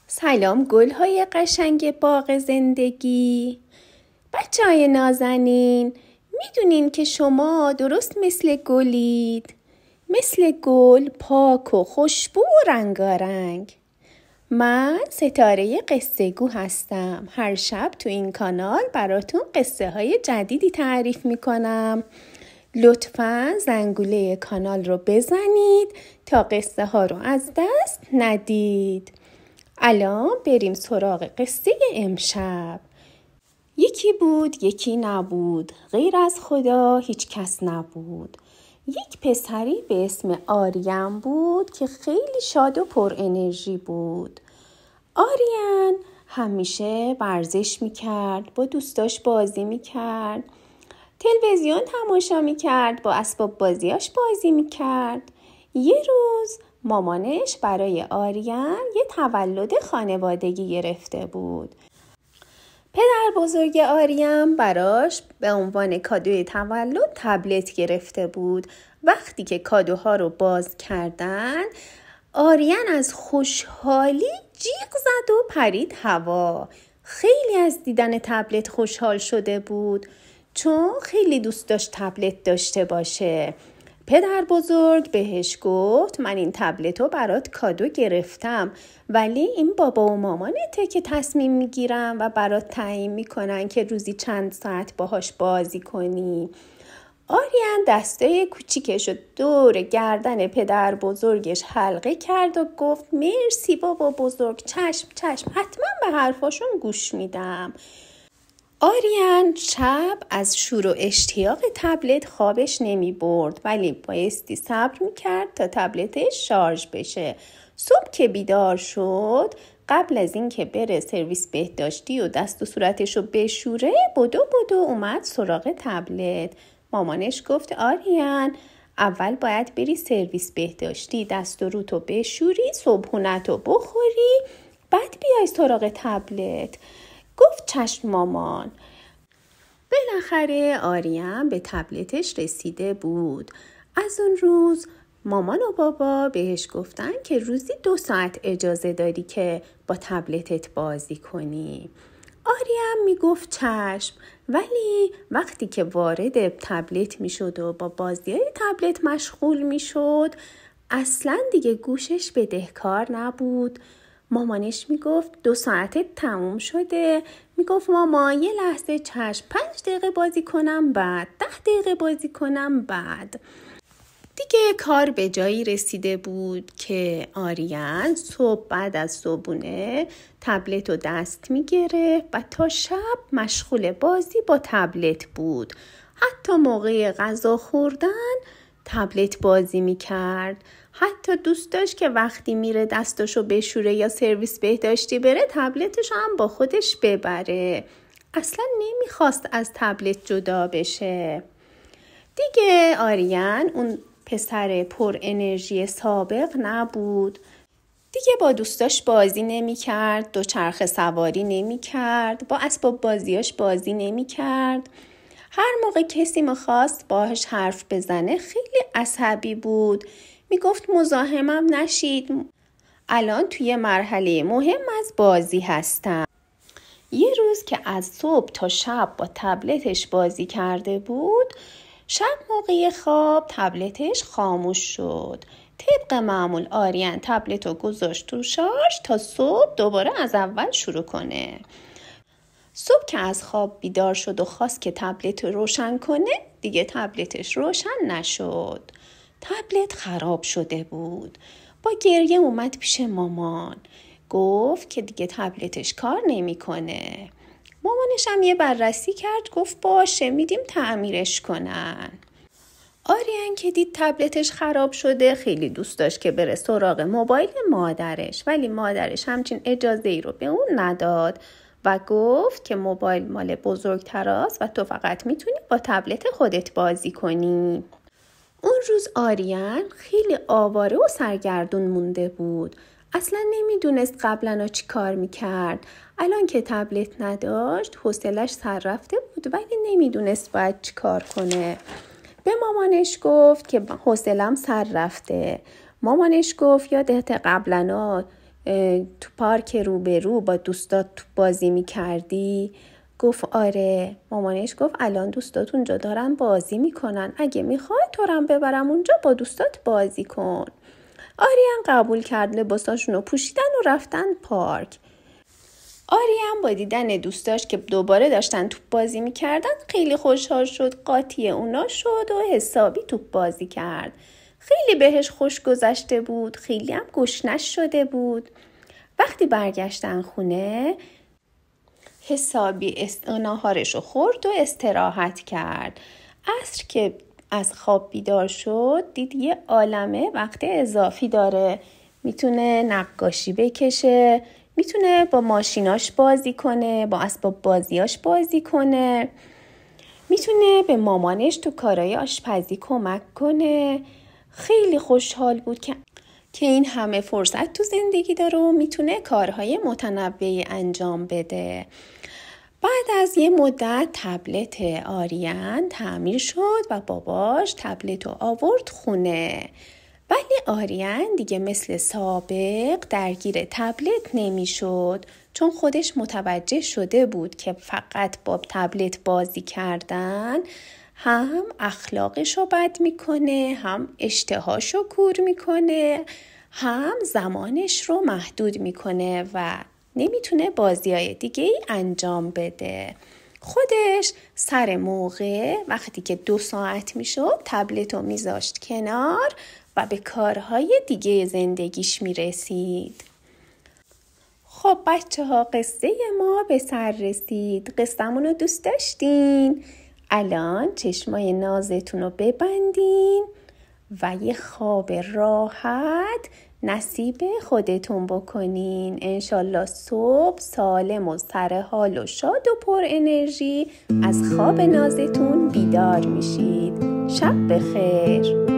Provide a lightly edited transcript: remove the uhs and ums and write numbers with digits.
سلام گل‌های قشنگ باغ زندگی. بچه‌های نازنین، میدونین که شما درست مثل گلید، مثل گل پاک و خوشبو و رنگارنگ. من ستاره قصه گو هستم. هر شب تو این کانال براتون قصه های جدیدی تعریف میکنم. لطفاً زنگوله کانال رو بزنید تا قصه ها رو از دست ندید. الان بریم سراغ قصه امشب. یکی بود یکی نبود، غیر از خدا هیچ کس نبود. یک پسری به اسم آریان بود که خیلی شاد و پر انرژی بود. آریان همیشه ورزش میکرد، با دوستاش بازی میکرد، تلویزیون تماشا میکرد، با اسباب بازیاش بازی میکرد. یه روز مامانش برای آریان یه تولد خانوادگی گرفته بود. پدر بزرگ آریان براش به عنوان کادوی تولد تبلت گرفته بود. وقتی که کادوها رو باز کردن، آریان از خوشحالی جیغ زد و پرید هوا. خیلی از دیدن تبلت خوشحال شده بود، چون خیلی دوست داشت تبلت داشته باشه. پدر بزرگ بهش گفت من این تبلت رو برات کادو گرفتم، ولی این بابا و مامانته که تصمیم میگیرن و برات تعیین میکنن که روزی چند ساعت باهاش بازی کنی. آریان دستای کوچیکش رو دور گردن پدر بزرگش حلقه کرد و گفت مرسی بابا بزرگ، چشم حتما به حرفاشون گوش میدم. آریان شب از شور و اشتیاق تبلت خوابش نمی برد، ولی بایستی صبر میکرد تا تبلتش شارژ بشه. صبح که بیدار شد، قبل از این که بره سرویس بهداشتی و دست و صورتش رو بشوره، بدو اومد سراغ تبلت. مامانش گفت آریان اول باید بری سرویس بهداشتی، دست و روتو بشوری، صبحونتو بخوری، بعد بیای سراغ تبلت. گفت چشم مامان. بالاخره آریان به تبلتش رسیده بود. از اون روز مامان و بابا بهش گفتن که روزی 2 ساعت اجازه داری که با تبلتت بازی کنی. آریان میگفت چشم، ولی وقتی که وارد تبلت میشد و با بازیای تبلت مشغول میشد، اصلا دیگه گوشش بدهکار نبود. مامانش میگفت 2 ساعتت تموم شده. میگفت مامان یه لحظه چشم، 5 دقیقه بازی کنم بعد، 10 دقیقه بازی کنم بعد. دیگه کار به جایی رسیده بود که آریان صبح بعد از صبحونه تبلت رو دست میگرفت و تا شب مشغول بازی با تبلت بود. حتی موقع غذا خوردن تبلت بازی میکرد. حتی دوست داشت که وقتی میره دستاشو بشوره یا سرویس بهداشتی بره، تبلتش هم با خودش ببره. اصلا نمیخواست از تبلت جدا بشه. دیگه آریان اون پسر پر انرژی سابق نبود. دیگه با دوستاش بازی نمی کرد، دوچرخه سواری نمی کرد، با اسباب بازیاش بازی نمی کرد. هر موقع کسی میخواست باهاش حرف بزنه خیلی عصبی بود. میگفت مزاحمم نشید، الان توی مرحله مهم از بازی هستم. یه روز که از صبح تا شب با تبلتش بازی کرده بود، شب موقع خواب تبلتش خاموش شد. طبق معمول آریان تبلت رو گذاشت تو شارژ تا صبح دوباره از اول شروع کنه. صبح که از خواب بیدار شد و خواست که تبلت رو روشن کنه، دیگه تبلتش روشن نشد. تبلت خراب شده بود. با گریه اومد پیش مامان. گفت که دیگه تبلتش کار نمیکنه. مامانش هم یه بررسی کرد، گفت باشه میدیم تعمیرش کنن. آریان که دید تبلتش خراب شده خیلی دوست داشت که بره سراغ موبایل مادرش، ولی مادرش همچین اجازه ای رو به اون نداد و گفت که موبایل مال بزرگتر است و تو فقط میتونی با تبلت خودت بازی کنی. اون روز آریان خیلی آواره و سرگردون مونده بود. اصلا نمیدونست قبلا چی کار میکرد. الان که تبلت نداشت حوصله‌اش سر رفته بود، ولی نمیدونست باید چی کار کنه. به مامانش گفت که حوصله‌ام سر رفته. مامانش گفت یادت قبلا تو پارک روبرو با دوستات تو بازی میکردی؟ گفت آره. مامانش گفت الان دوستات اونجا دارن بازی میکنن، اگه میخوای تو رم ببرم اونجا با دوستات بازی کن. آریان قبول کرد، لباساشونو پوشیدن و رفتن پارک. آریان با دیدن دوستاش که دوباره داشتن توپ بازی میکردن خیلی خوشحال شد، قاطی اونا شد و حسابی توپ بازی کرد. خیلی بهش خوش گذشته بود، خیلی هم گشنش شده بود. وقتی برگشتن خونه حسابی ناهارشو خورد و استراحت کرد. عصر که از خواب بیدار شد دید یه عالمه وقت اضافی داره، میتونه نقاشی بکشه، میتونه با ماشیناش بازی کنه، با اسباب بازیاش بازی کنه، میتونه به مامانش تو کارهای آشپزی کمک کنه. خیلی خوشحال بود که این همه فرصت تو زندگی داره و میتونه کارهای متنوعی انجام بده. بعد از یه مدت تبلت آریان تعمیر شد و باباش تبلت رو آورد خونه. ولی آریان دیگه مثل سابق درگیر تبلت نمیشد، چون خودش متوجه شده بود که فقط با تبلت بازی کردن هم اخلاقشو بد میکنه، هم اشتهاشو کور میکنه، هم زمانش رو محدود میکنه و نمیتونه بازیای دیگه ای انجام بده. خودش سر موقع وقتی که 2 ساعت میشد تبلت رو میذاشت کنار و به کارهای دیگه زندگیش میرسید. خب بچه ها، قصه ما به سر رسید. قصه‌مون رو دوست داشتین؟ الان چشمای نازتون رو ببندین و یه خواب راحت نصیب خودتون بکنین. انشالله صبح سالم و سرحال و شاد و پر انرژی از خواب نازتون بیدار میشید. شب بخیر.